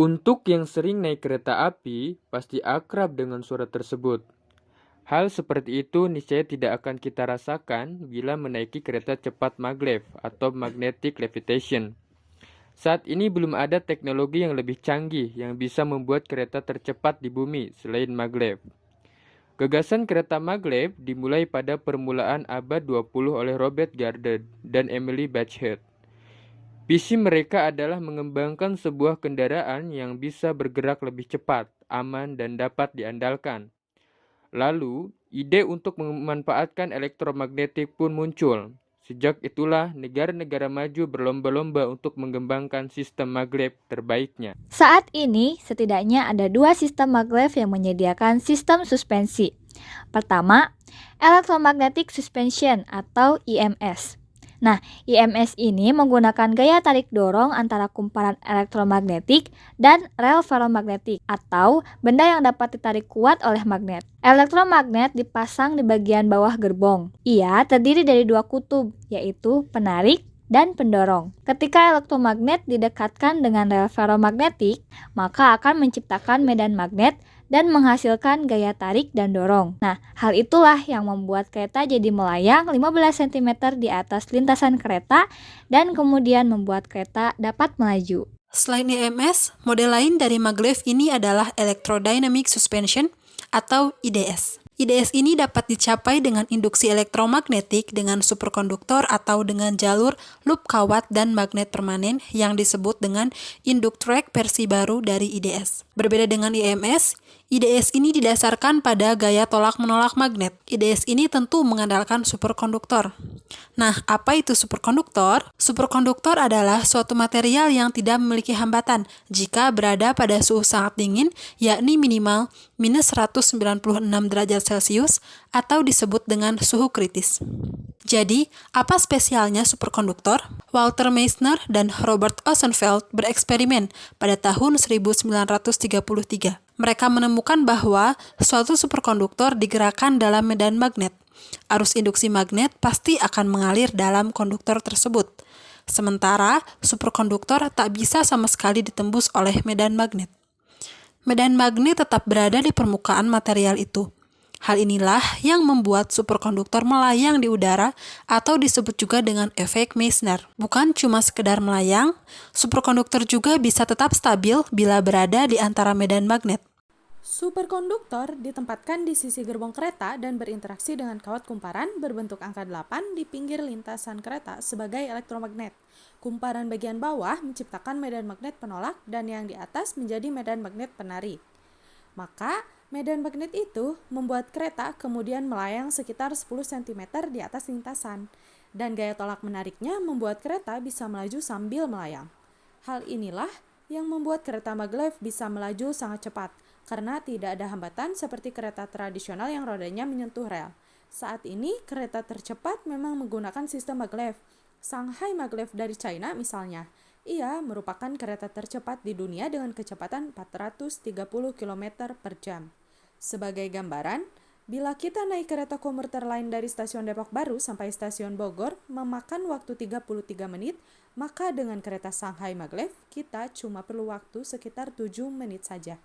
Untuk yang sering naik kereta api, pasti akrab dengan suara tersebut. Hal seperti itu niscaya tidak akan kita rasakan bila menaiki kereta cepat maglev atau magnetic levitation. Saat ini belum ada teknologi yang lebih canggih yang bisa membuat kereta tercepat di bumi selain maglev. Gagasan kereta maglev dimulai pada permulaan abad 20 oleh Robert Goddard dan Emily Batchhead. Visi mereka adalah mengembangkan sebuah kendaraan yang bisa bergerak lebih cepat, aman, dan dapat diandalkan. Lalu, ide untuk memanfaatkan elektromagnetik pun muncul. Sejak itulah, negara-negara maju berlomba-lomba untuk mengembangkan sistem maglev terbaiknya. Saat ini, setidaknya ada 2 sistem maglev yang menyediakan sistem suspensi. Pertama, Electromagnetic Suspension atau EMS. Nah, EMS ini menggunakan gaya tarik dorong antara kumparan elektromagnetik dan rel ferromagnetik atau benda yang dapat ditarik kuat oleh magnet. Elektromagnet dipasang di bagian bawah gerbong. Ia terdiri dari 2 kutub, yaitu penarik dan pendorong. Ketika elektromagnet didekatkan dengan rel ferromagnetik, maka akan menciptakan medan magnet dan menghasilkan gaya tarik dan dorong. Nah, hal itulah yang membuat kereta jadi melayang 15 cm di atas lintasan kereta dan kemudian membuat kereta dapat melaju. Selain EMS, model lain dari maglev ini adalah Electrodynamic Suspension atau IDS. IDS ini dapat dicapai dengan induksi elektromagnetik dengan superkonduktor atau dengan jalur loop kawat dan magnet permanen yang disebut dengan Inductrack versi baru dari IDS. Berbeda dengan EMS, IDS ini didasarkan pada gaya tolak-menolak magnet. IDS ini tentu mengandalkan superkonduktor. Nah, apa itu superkonduktor? Superkonduktor adalah suatu material yang tidak memiliki hambatan jika berada pada suhu sangat dingin, yakni minimal minus 196 derajat Celcius atau disebut dengan suhu kritis. Jadi, apa spesialnya superkonduktor? Walter Meissner dan Robert Rosenfeld bereksperimen pada tahun 1933. Mereka menemukan bahwa suatu superkonduktor digerakkan dalam medan magnet. Arus induksi magnet pasti akan mengalir dalam konduktor tersebut. Sementara, superkonduktor tak bisa sama sekali ditembus oleh medan magnet. Medan magnet tetap berada di permukaan material itu. Hal inilah yang membuat superkonduktor melayang di udara atau disebut juga dengan efek Meissner. Bukan cuma sekedar melayang, superkonduktor juga bisa tetap stabil bila berada di antara medan magnet. Superkonduktor ditempatkan di sisi gerbong kereta dan berinteraksi dengan kawat kumparan berbentuk angka 8 di pinggir lintasan kereta sebagai elektromagnet. Kumparan bagian bawah menciptakan medan magnet penolak dan yang di atas menjadi medan magnet penarik. Maka, medan magnet itu membuat kereta kemudian melayang sekitar 10 cm di atas lintasan, dan gaya tolak menariknya membuat kereta bisa melaju sambil melayang. Hal inilah yang membuat kereta maglev bisa melaju sangat cepat, karena tidak ada hambatan seperti kereta tradisional yang rodanya menyentuh rel. Saat ini, kereta tercepat memang menggunakan sistem maglev. Shanghai Maglev dari China misalnya. Ia merupakan kereta tercepat di dunia dengan kecepatan 430 km per jam. Sebagai gambaran, bila kita naik kereta komuter lain dari stasiun Depok Baru sampai stasiun Bogor memakan waktu 33 menit, maka dengan kereta Shanghai Maglev kita cuma perlu waktu sekitar 7 menit saja.